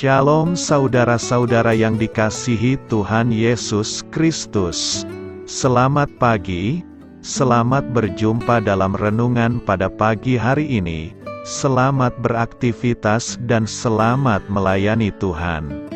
Shalom saudara-saudara yang dikasihi Tuhan Yesus Kristus. Selamat pagi, selamat berjumpa dalam renungan pada pagi hari ini. Selamat beraktivitas dan selamat melayani Tuhan.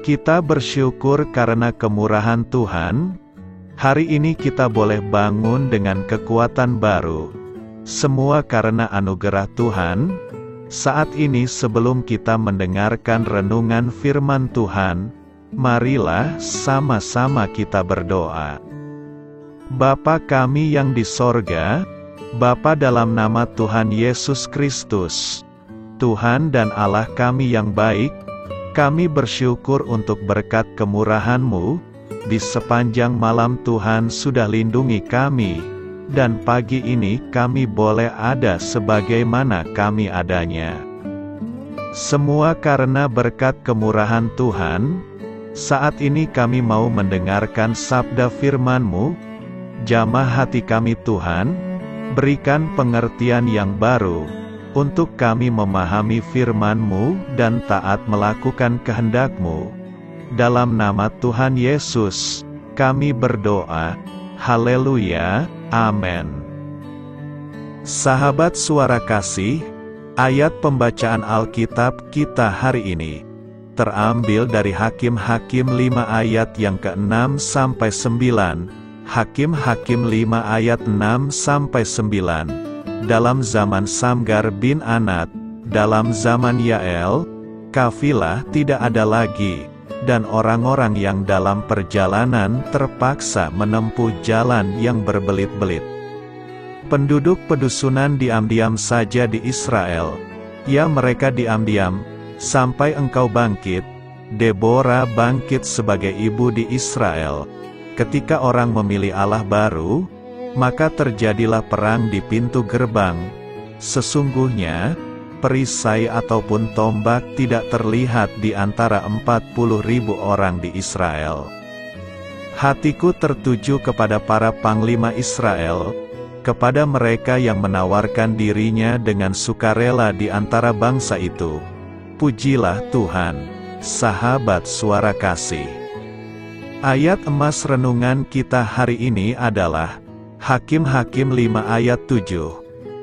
Kita bersyukur karena kemurahan Tuhan. Hari ini kita boleh bangun dengan kekuatan baru. Semua karena anugerah Tuhan. Saat ini sebelum kita mendengarkan renungan firman Tuhan, marilah sama-sama kita berdoa. Bapa kami yang di sorga, Bapa dalam nama Tuhan Yesus Kristus, Tuhan dan Allah kami yang baik, kami bersyukur untuk berkat kemurahan-Mu, di sepanjang malam Tuhan sudah lindungi kami, dan pagi ini kami boleh ada sebagaimana kami adanya. Semua karena berkat kemurahan Tuhan. Saat ini kami mau mendengarkan sabda firman-Mu. Jamah hati kami Tuhan, berikan pengertian yang baru, untuk kami memahami firman-Mu dan taat melakukan kehendak-Mu. Dalam nama Tuhan Yesus, kami berdoa. Haleluya. Amin. Sahabat suara kasih, ayat pembacaan Alkitab kita hari ini terambil dari Hakim-Hakim 5 ayat yang ke-6 sampai 9. Hakim-Hakim 5 ayat 6 sampai 9. Dalam zaman Samgar bin Anat, dalam zaman Yael, kafilah tidak ada lagi, dan orang-orang yang dalam perjalanan terpaksa menempuh jalan yang berbelit-belit. Penduduk pedusunan diam-diam saja di Israel. Ya, mereka diam-diam, sampai engkau bangkit. Deborah bangkit sebagai ibu di Israel. Ketika orang memilih Allah baru, maka terjadilah perang di pintu gerbang. Sesungguhnya, perisai ataupun tombak tidak terlihat di antara 40.000 orang di Israel. Hatiku tertuju kepada para panglima Israel, kepada mereka yang menawarkan dirinya dengan sukarela di antara bangsa itu. Pujilah Tuhan. Sahabat suara kasih. Ayat emas renungan kita hari ini adalah Hakim-Hakim 5 ayat 7.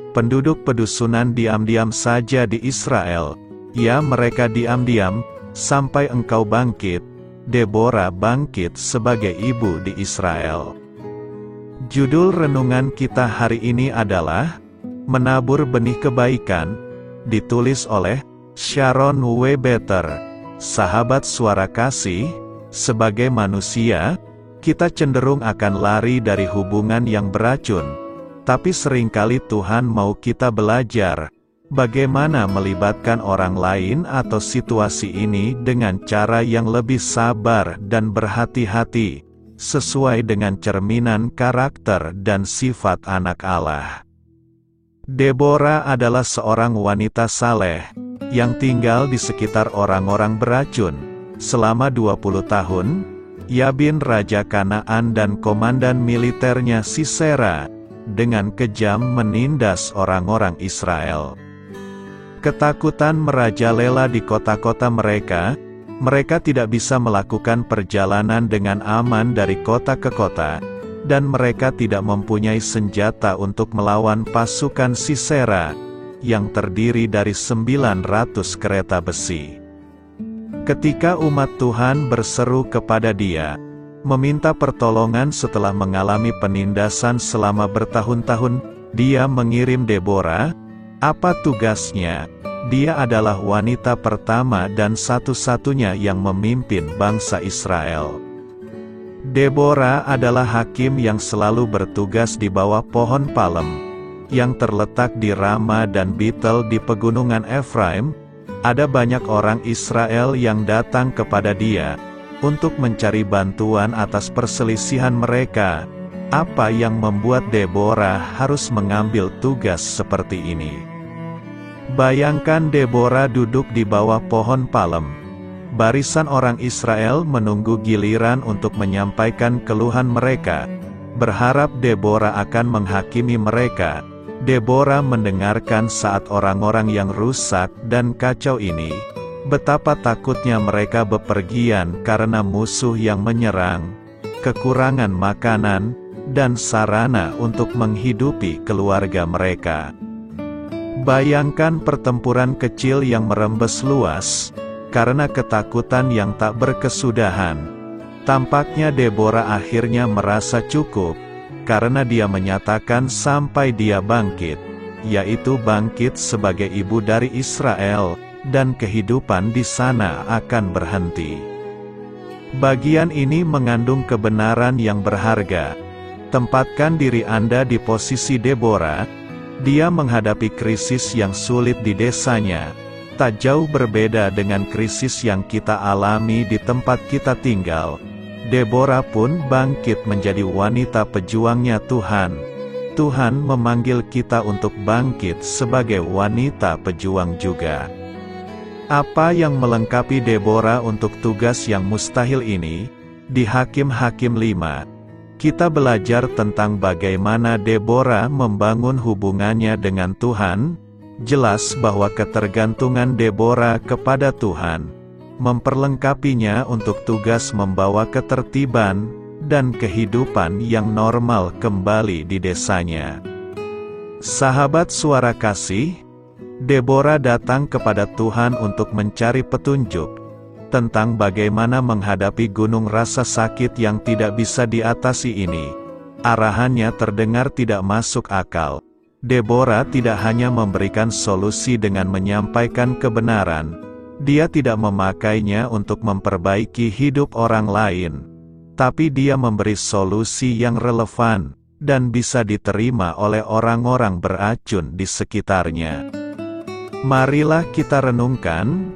Penduduk pedusunan diam-diam saja di Israel. Ya, mereka diam-diam, sampai engkau bangkit. Deborah bangkit sebagai ibu di Israel. Judul renungan kita hari ini adalah Menabur Benih Kebaikan, ditulis oleh Sharon W. Better. Sahabat suara kasih, sebagai manusia, kita cenderung akan lari dari hubungan yang beracun. Tapi seringkali Tuhan mau kita belajar bagaimana melibatkan orang lain atau situasi ini dengan cara yang lebih sabar dan berhati-hati, sesuai dengan cerminan karakter dan sifat anak Allah. Deborah adalah seorang wanita saleh, yang tinggal di sekitar orang-orang beracun. Selama 20 tahun, Yabin Raja Kanaan dan komandan militernya Sisera, dengan kejam menindas orang-orang Israel. Ketakutan merajalela di kota-kota mereka. Mereka tidak bisa melakukan perjalanan dengan aman dari kota ke kota, dan mereka tidak mempunyai senjata untuk melawan pasukan Sisera, yang terdiri dari 900 kereta besi. Ketika umat Tuhan berseru kepada Dia, meminta pertolongan setelah mengalami penindasan selama bertahun-tahun, Dia mengirim Deborah. Apa tugasnya? Dia adalah wanita pertama dan satu-satunya yang memimpin bangsa Israel. Deborah adalah hakim yang selalu bertugas di bawah pohon palem, yang terletak di Rama dan Betel di pegunungan Efraim. Ada banyak orang Israel yang datang kepada dia untuk mencari bantuan atas perselisihan mereka. Apa yang membuat Deborah harus mengambil tugas seperti ini? Bayangkan Deborah duduk di bawah pohon palem. Barisan orang Israel menunggu giliran untuk menyampaikan keluhan mereka, berharap Deborah akan menghakimi mereka. Deborah mendengarkan saat orang-orang yang rusak dan kacau ini Betapa takutnya mereka bepergian karena musuh yang menyerang, kekurangan makanan, dan sarana untuk menghidupi keluarga mereka. Bayangkan pertempuran kecil yang merembes luas, karena ketakutan yang tak berkesudahan. Tampaknya Deborah akhirnya merasa cukup, karena dia menyatakan sampai dia bangkit, yaitu bangkit sebagai ibu dari Israel, dan kehidupan di sana akan berhenti. Bagian ini mengandung kebenaran yang berharga. Tempatkan diri Anda di posisi Deborah. Dia menghadapi krisis yang sulit di desanya, tak jauh berbeda dengan krisis yang kita alami di tempat kita tinggal. Deborah pun bangkit menjadi wanita pejuangnya Tuhan. Tuhan memanggil kita untuk bangkit sebagai wanita pejuang juga. Apa yang melengkapi Deborah untuk tugas yang mustahil ini? Di Hakim-Hakim 5, kita belajar tentang bagaimana Deborah membangun hubungannya dengan Tuhan. Jelas bahwa ketergantungan Deborah kepada Tuhan memperlengkapinya untuk tugas membawa ketertiban dan kehidupan yang normal kembali di desanya. Sahabat Suara Kasih, Deborah datang kepada Tuhan untuk mencari petunjuk tentang bagaimana menghadapi gunung rasa sakit yang tidak bisa diatasi ini. Arahannya terdengar tidak masuk akal. Deborah tidak hanya memberikan solusi dengan menyampaikan kebenaran, dia tidak memakainya untuk memperbaiki hidup orang lain, tapi dia memberi solusi yang relevan dan bisa diterima oleh orang-orang beracun di sekitarnya. Marilah kita renungkan,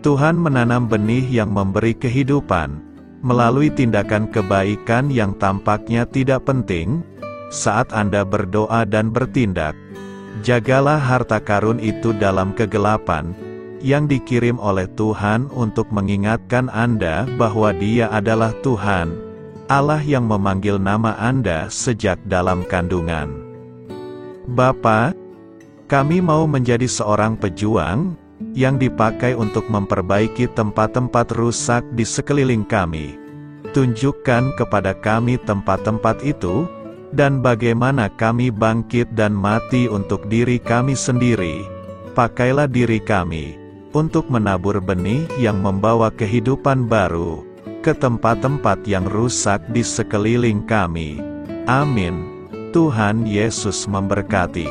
Tuhan menanam benih yang memberi kehidupan, melalui tindakan kebaikan yang tampaknya tidak penting. Saat Anda berdoa dan bertindak, jagalah harta karun itu dalam kegelapan, yang dikirim oleh Tuhan untuk mengingatkan Anda bahwa Dia adalah Tuhan, Allah yang memanggil nama Anda sejak dalam kandungan. Bapa, kami mau menjadi seorang pejuang, yang dipakai untuk memperbaiki tempat-tempat rusak di sekeliling kami. Tunjukkan kepada kami tempat-tempat itu, dan bagaimana kami bangkit dan mati untuk diri kami sendiri. Pakailah diri kami, untuk menabur benih yang membawa kehidupan baru, ke tempat-tempat yang rusak di sekeliling kami. Amin. Tuhan Yesus memberkati.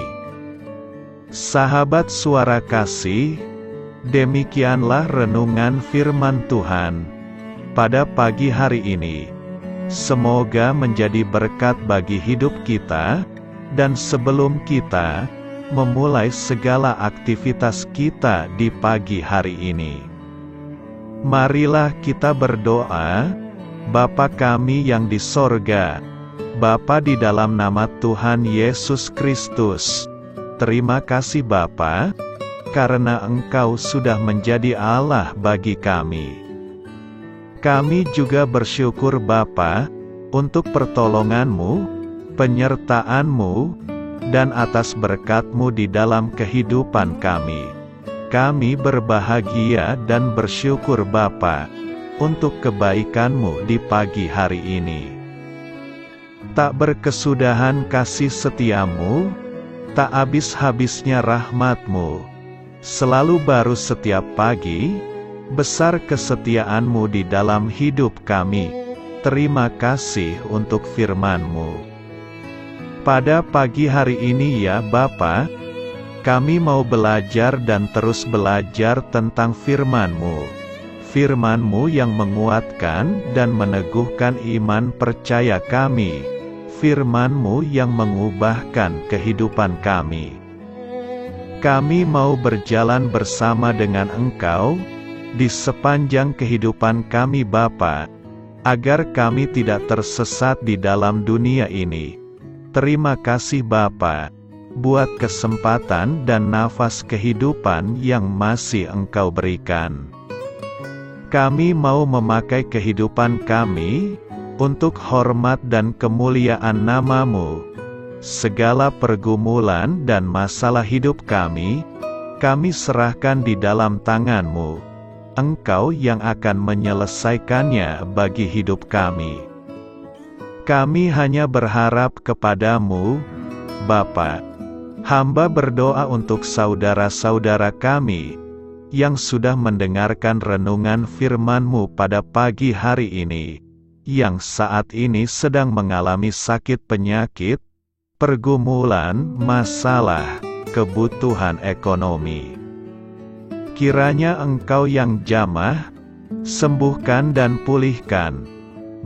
Sahabat Suara Kasih, demikianlah renungan firman Tuhan pada pagi hari ini. Semoga menjadi berkat bagi hidup kita, dan sebelum kita memulai segala aktivitas kita di pagi hari ini, marilah kita berdoa. Bapa kami yang di sorga, Bapa di dalam nama Tuhan Yesus Kristus, terima kasih Bapa, karena Engkau sudah menjadi Allah bagi kami. Kami juga bersyukur Bapa, untuk pertolongan-Mu, penyertaan-Mu, dan atas berkat-Mu di dalam kehidupan kami. Kami berbahagia dan bersyukur Bapa, untuk kebaikan-Mu di pagi hari ini. Tak berkesudahan kasih setia-Mu, tak habis-habisnya rahmat-Mu, selalu baru setiap pagi. Besar kesetiaan-Mu di dalam hidup kami. Terima kasih untuk firman-Mu. Pada pagi hari ini ya Bapa, kami mau belajar dan terus belajar tentang firman-Mu. Firman-Mu yang menguatkan dan meneguhkan iman percaya kami. Firman-Mu yang mengubahkan kehidupan kami. Kami mau berjalan bersama dengan Engkau di sepanjang kehidupan kami Bapa, agar kami tidak tersesat di dalam dunia ini. Terima kasih Bapa, buat kesempatan dan nafas kehidupan yang masih Engkau berikan. Kami mau memakai kehidupan kami, untuk hormat dan kemuliaan nama-Mu. Segala pergumulan dan masalah hidup kami serahkan di dalam tangan-Mu. Engkau yang akan menyelesaikannya bagi hidup kami. Kami hanya berharap kepadamu, Bapa. Hamba berdoa untuk saudara-saudara kami, yang sudah mendengarkan renungan firman-Mu pada pagi hari ini, yang saat ini sedang mengalami sakit penyakit, pergumulan, masalah, kebutuhan ekonomi. Kiranya Engkau yang jamah, sembuhkan dan pulihkan.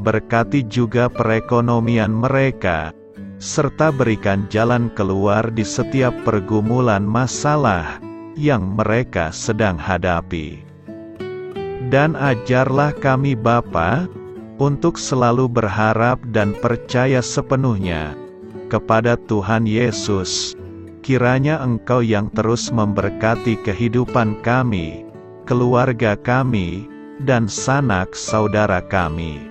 Berkati juga perekonomian mereka, serta berikan jalan keluar di setiap pergumulan masalah yang mereka sedang hadapi. Dan ajarlah kami Bapa, untuk selalu berharap dan percaya sepenuhnya kepada Tuhan Yesus. Kiranya Engkau yang terus memberkati kehidupan kami, keluarga kami, dan sanak saudara kami.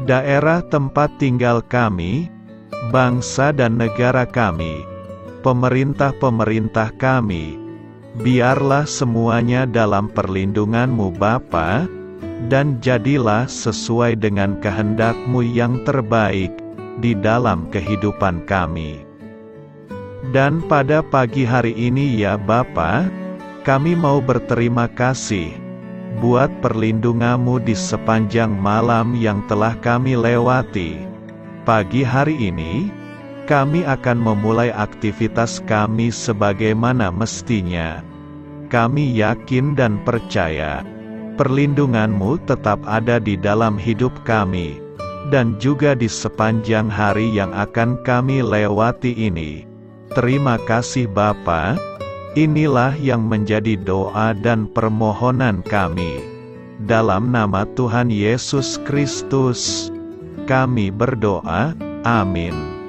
Daerah tempat tinggal kami, bangsa dan negara kami, pemerintah-pemerintah kami, biarlah semuanya dalam perlindungan-Mu Bapa, dan jadilah sesuai dengan kehendak-Mu yang terbaik di dalam kehidupan kami. Dan pada pagi hari ini ya Bapa, kami mau berterima kasih buat perlindungan-Mu di sepanjang malam yang telah kami lewati. Pagi hari ini, kami akan memulai aktivitas kami sebagaimana mestinya. Kami yakin dan percaya, perlindungan-Mu tetap ada di dalam hidup kami, dan juga di sepanjang hari yang akan kami lewati ini. Terima kasih Bapa. Inilah yang menjadi doa dan permohonan kami. Dalam nama Tuhan Yesus Kristus, kami berdoa. Amin.